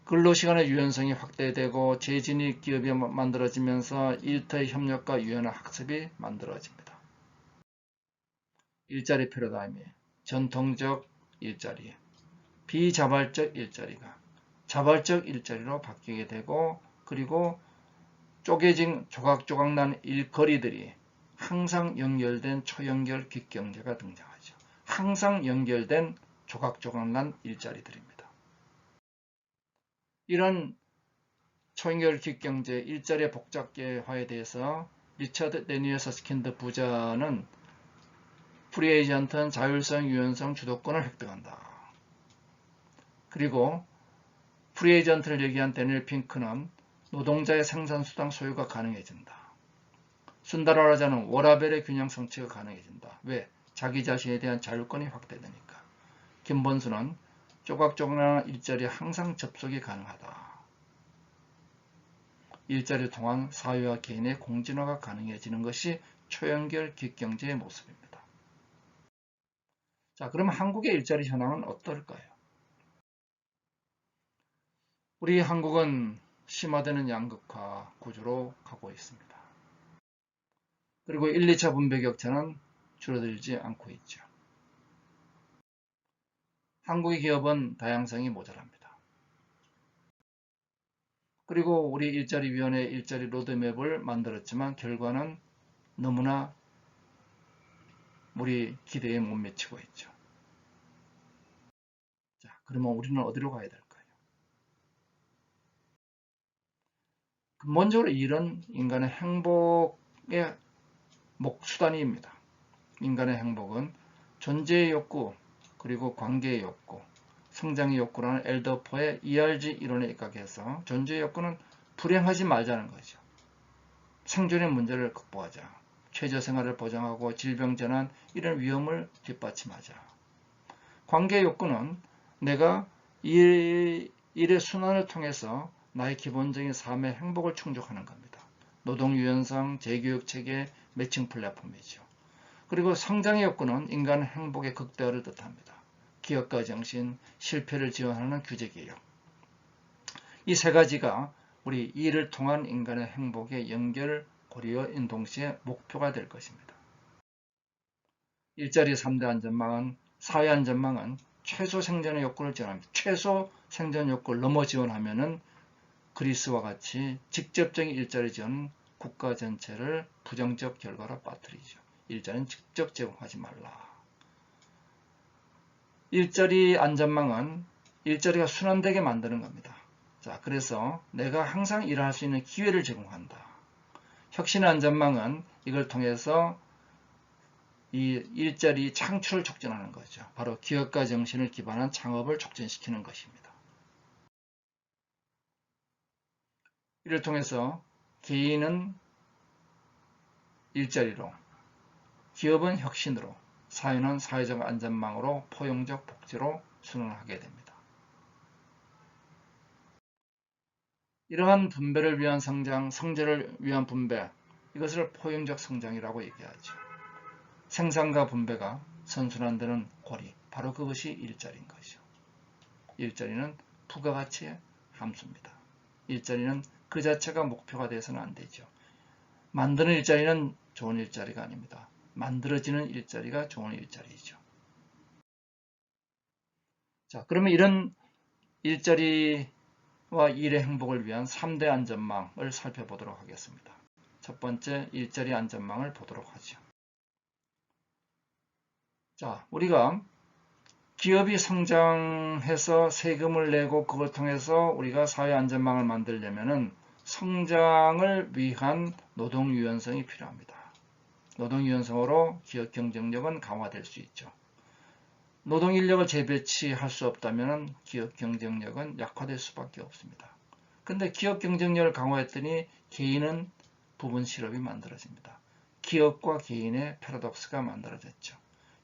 근로시간의 유연성이 확대되고 재진입 기업이 만들어지면서 일터의 협력과 유연한 학습이 만들어집니다. 일자리 패러다임이 전통적 일자리, 비자발적 일자리가 자발적 일자리로 바뀌게 되고 그리고 쪼개진 조각조각 난 일거리들이 항상 연결된 초연결 퀵경제가 등장하죠. 항상 연결된 조각조각 난 일자리들입니다. 이런 초연결 퀵경제 일자리의 복잡계화에 대해서 리처드 데니엘 서스킨드 부자는 프리 에이전트는 자율성, 유연성, 주도권을 획득한다. 그리고 프리 에이전트를 얘기한 데니엘 핑크는 노동자의 생산수당 소유가 가능해진다. 순다라라자는 워라벨의 균형 성취가 가능해진다. 왜? 자기 자신에 대한 자율권이 확대되니까. 김본수는 조각조각난 일자리에 항상 접속이 가능하다. 일자리를 통한 사회와 개인의 공진화가 가능해지는 것이 초연결 퀵경제의 모습입니다. 자, 그럼 한국의 일자리 현황은 어떨까요? 우리 한국은 심화되는 양극화 구조로 가고 있습니다. 그리고 1, 2차 분배 격차는 줄어들지 않고 있죠. 한국의 기업은 다양성이 모자랍니다. 그리고 우리 일자리위원회 일자리 로드맵을 만들었지만 결과는 너무나 우리 기대에 못 미치고 있죠. 자, 그러면 우리는 어디로 가야 될까요? 근본적으로 일은 인간의 행복의 수단입니다. 인간의 행복은 존재의 욕구, 그리고 관계의 욕구, 성장의 욕구라는 엘더포의 ERG 이론에 입각해서 존재의 욕구는 불행하지 말자는 거죠. 생존의 문제를 극복하자. 최저 생활을 보장하고 질병 재난 이런 위험을 뒷받침하자. 관계의 욕구는 내가 일의 순환을 통해서 나의 기본적인 삶의 행복을 충족하는 겁니다. 노동 유연성, 재교육 체계, 매칭 플랫폼이죠. 그리고 성장의 욕구는 인간 행복의 극대화를 뜻합니다. 기업가 정신, 실패를 지원하는 규제 개혁. 이 세 가지가 우리 일을 통한 인간의 행복의 연결 고리인 동시에 목표가 될 것입니다. 일자리 3대 안전망은 사회 안전망은 최소 생존의 욕구를 지원합니다. 최소 생존 욕구를 넘어 지원하면은 그리스와 같이 직접적인 일자리 지원은 국가 전체를 부정적 결과로 빠뜨리죠. 일자리는 직접 제공하지 말라. 일자리 안전망은 일자리가 순환되게 만드는 겁니다. 자, 그래서 내가 항상 일할 수 있는 기회를 제공한다. 혁신 안전망은 이걸 통해서 이 일자리 창출을 촉진하는 거죠. 바로 기업가 정신을 기반한 창업을 촉진시키는 것입니다. 이를 통해서 개인은 일자리로, 기업은 혁신으로, 사회는 사회적 안전망으로 포용적 복지로 순환하게 됩니다. 이러한 분배를 위한 성장, 성재를 위한 분배, 이것을 포용적 성장이라고 얘기하죠. 생산과 분배가 선순환되는 고리, 바로 그것이 일자리인 것이죠. 일자리는 부가가치의 함수입니다. 일자리는 그 자체가 목표가 돼서는 안 되죠. 만드는 일자리는 좋은 일자리가 아닙니다. 만들어지는 일자리가 좋은 일자리이죠. 자, 그러면 이런 일자리와 일의 행복을 위한 3대 안전망을 살펴보도록 하겠습니다. 첫 번째, 일자리 안전망을 보도록 하죠. 자, 우리가 기업이 성장해서 세금을 내고 그걸 통해서 우리가 사회 안전망을 만들려면은 성장을 위한 노동 유연성이 필요합니다. 노동 유연성으로 기업 경쟁력은 강화될 수 있죠. 노동 인력을 재배치할 수 없다면 기업 경쟁력은 약화될 수밖에 없습니다. 근데 기업 경쟁력을 강화했더니 개인은 부분 실업이 만들어집니다. 기업과 개인의 패러독스가 만들어졌죠.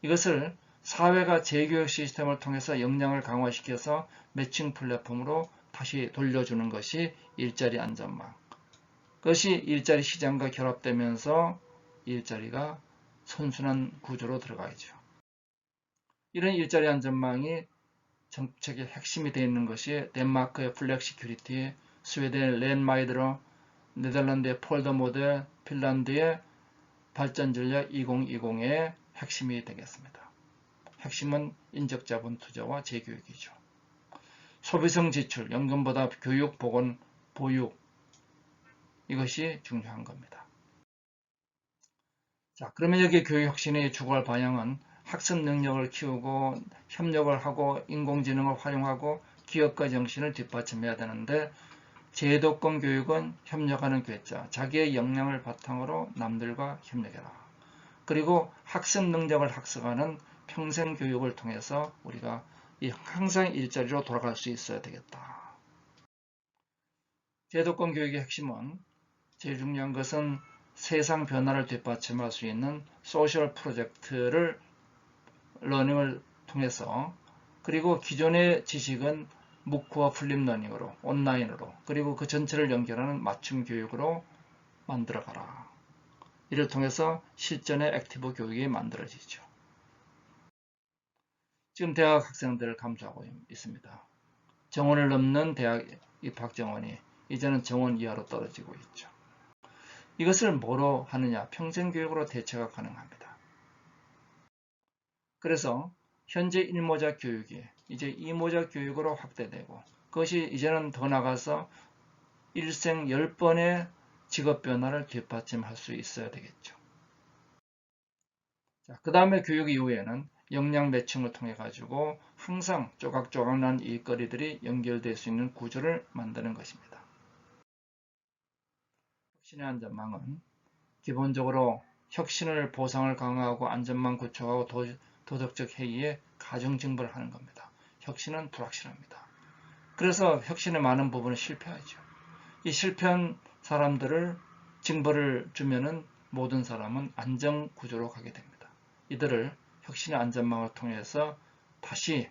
이것을 사회가 재교육 시스템을 통해서 역량을 강화시켜서 매칭 플랫폼으로 다시 돌려주는 것이 일자리 안전망. 그것이 일자리 시장과 결합되면서 일자리가 선순환 구조로 들어가야죠. 이런 일자리 안전망이 정책의 핵심이 되어 있는 것이 덴마크의 플렉시큐리티, 스웨덴의 랜마이드러, 네덜란드의 폴더 모델, 핀란드의 발전 전략 2020의 핵심이 되겠습니다. 핵심은 인적자본 투자와 재교육이죠. 소비성 지출, 연금보다 교육, 보건, 보육, 이것이 중요한 겁니다. 자, 그러면 여기 교육 혁신의 주거할 방향은 학습 능력을 키우고 협력을 하고 인공지능을 활용하고 기업가 정신을 뒷받침해야 되는데 제도권 교육은 협력하는 괴짜, 자기의 역량을 바탕으로 남들과 협력해라. 그리고 학습 능력을 학습하는 평생 교육을 통해서 우리가 항상 일자리로 돌아갈 수 있어야 되겠다. 제도권 교육의 핵심은 제일 중요한 것은 세상 변화를 뒷받침할 수 있는 소셜 프로젝트를 러닝을 통해서 그리고 기존의 지식은 무크와 플립러닝으로 온라인으로 그리고 그 전체를 연결하는 맞춤 교육으로 만들어가라. 이를 통해서 실전의 액티브 교육이 만들어지죠. 지금 대학 학생들을 감수하고 있습니다. 정원을 넘는 대학 이 박정원이 이제는 정원 이하로 떨어지고 있죠. 이것을 뭐로 하느냐? 평생교육으로 대체가 가능합니다. 그래서 현재 1모자 교육이 이제 2모자 교육으로 확대되고 그것이 이제는 더 나가서 일생 10번의 직업 변화를 뒷받침할 수 있어야 되겠죠. 그 다음에 교육 이후에는 역량 매칭을 통해 가지고 항상 조각조각난 일거리들이 연결될 수 있는 구조를 만드는 것입니다. 혁신의 안전망은 기본적으로 혁신을 보상을 강화하고 안전망 구축하고 도덕적 해이에 가중증벌을 하는 겁니다. 혁신은 불확실합니다. 그래서 혁신의 많은 부분은 실패하죠. 이 실패한 사람들을 징벌을 주면은 모든 사람은 안정구조로 가게 됩니다. 이들을 혁신의 안전망을 통해서 다시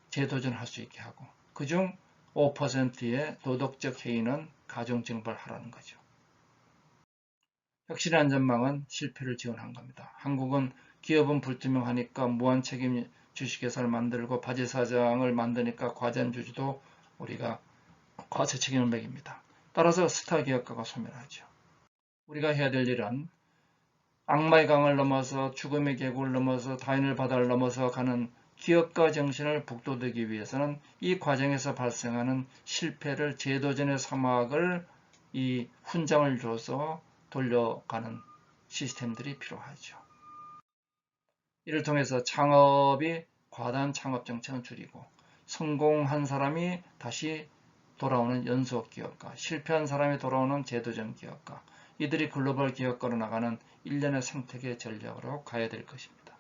재도전할 수 있게 하고 그중 5%의 도덕적 해이는 가중증벌하라는 거죠. 혁신의 안전망은 실패를 지원한 겁니다. 한국은 기업은 불투명하니까 무한책임 주식회사를 만들고 바지사장을 만드니까 과전주주도 우리가 과세 책임을 매깁니다. 따라서 스타 기업가가 소멸하죠. 우리가 해야 될 일은 악마의 강을 넘어서 죽음의 계곡을 넘어서 다인을 바다를 넘어서 가는 기업가 정신을 북돋우기 위해서는 이 과정에서 발생하는 실패를 재도전의 사막을 이 훈장을 줘서 돌려가는 시스템들이 필요하죠. 이를 통해서 창업이 과다한 창업 정책은 줄이고 성공한 사람이 다시 돌아오는 연속 기업가, 실패한 사람이 돌아오는 재도전 기업가, 이들이 글로벌 기업가로 나가는 일련의 생태계 전략으로 가야 될 것입니다.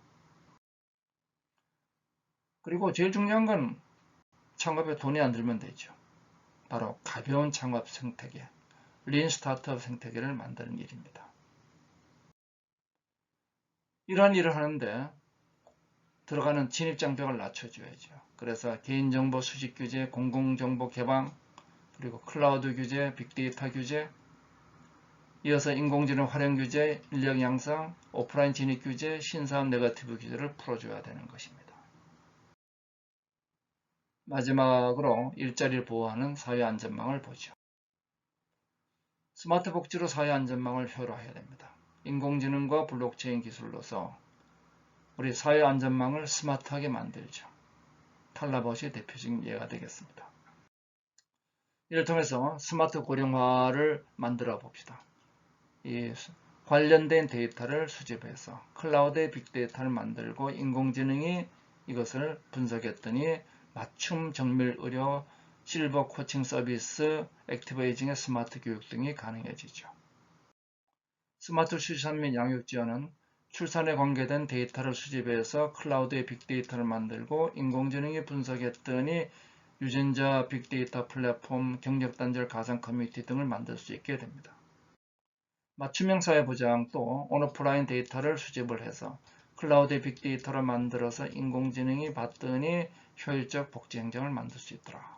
그리고 제일 중요한 건 창업에 돈이 안 들면 되죠. 바로 가벼운 창업 생태계, 린 스타트업 생태계를 만드는 일입니다. 이러한 일을 하는데 들어가는 진입장벽을 낮춰줘야죠. 그래서 개인정보 수집 규제, 공공정보 개방, 그리고 클라우드 규제, 빅데이터 규제, 이어서 인공지능 활용 규제, 인력 양성, 오프라인 진입 규제, 신사업 네거티브 규제를 풀어줘야 되는 것입니다. 마지막으로 일자리를 보호하는 사회안전망을 보죠. 스마트 복지로 사회안전망을 효율화해야 됩니다. 인공지능과 블록체인 기술로서 우리 사회안전망을 스마트하게 만들죠. 탈라봇이 대표적인 예가 되겠습니다. 이를 통해서 스마트 고령화를 만들어 봅시다. 이 관련된 데이터를 수집해서 클라우드의 빅데이터를 만들고 인공지능이 이것을 분석했더니 맞춤 정밀 의료, 실버 코칭 서비스, 액티브 에이징의 스마트 교육 등이 가능해지죠. 스마트 출산 및 양육 지원은 출산에 관계된 데이터를 수집해서 클라우드의 빅데이터를 만들고 인공지능이 분석했더니 유전자 빅데이터 플랫폼, 경력단절 가상 커뮤니티 등을 만들 수 있게 됩니다. 맞춤형 사회보장도 온오프라인 데이터를 수집을 해서 클라우드 빅데이터를 만들어서 인공지능이 봤더니 효율적 복지 행정을 만들 수 있더라.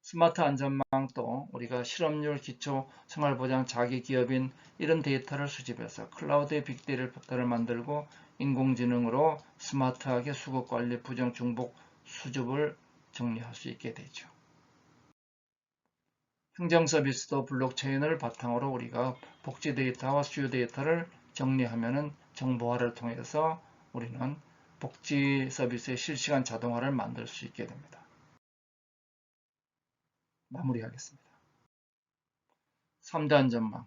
스마트 안전망도 우리가 실업률, 기초 생활보장, 자기기업인 이런 데이터를 수집해서 클라우드 빅데이터를 만들고 인공지능으로 스마트하게 수급관리, 부정, 중복, 수집을 정리할 수 있게 되죠. 행정 서비스도 블록체인을 바탕으로 우리가 복지 데이터와 수요 데이터를 정리하면은 정보화를 통해서 우리는 복지 서비스의 실시간 자동화를 만들 수 있게 됩니다. 마무리하겠습니다. 3대 안전망,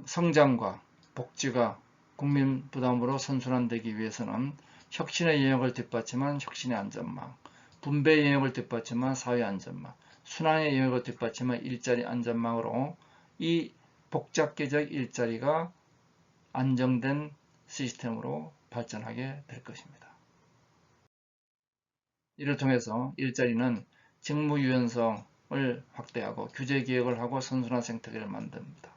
성장과 복지가 국민 부담으로 선순환되기 위해서는 혁신의 영역을 뒷받침한 혁신의 안전망, 분배의 영역을 뒷받침한 사회 안전망, 순환의 영역을 뒷받침한 일자리 안전망으로 이 복잡계적 일자리가 안정된 시스템으로 발전하게 될 것입니다. 이를 통해서 일자리는 직무 유연성을 확대하고 규제 개혁을 하고 선순환 생태계를 만듭니다.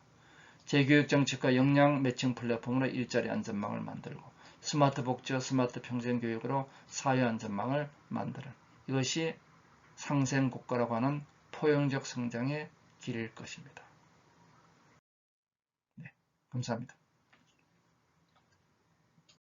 재교육 정책과 역량 매칭 플랫폼으로 일자리 안전망을 만들고 스마트 복지와 스마트 평생교육으로 사회 안전망을 만드는 이것이 상생국가라고 하는 포용적 성장의 길일 것입니다. 네, 감사합니다.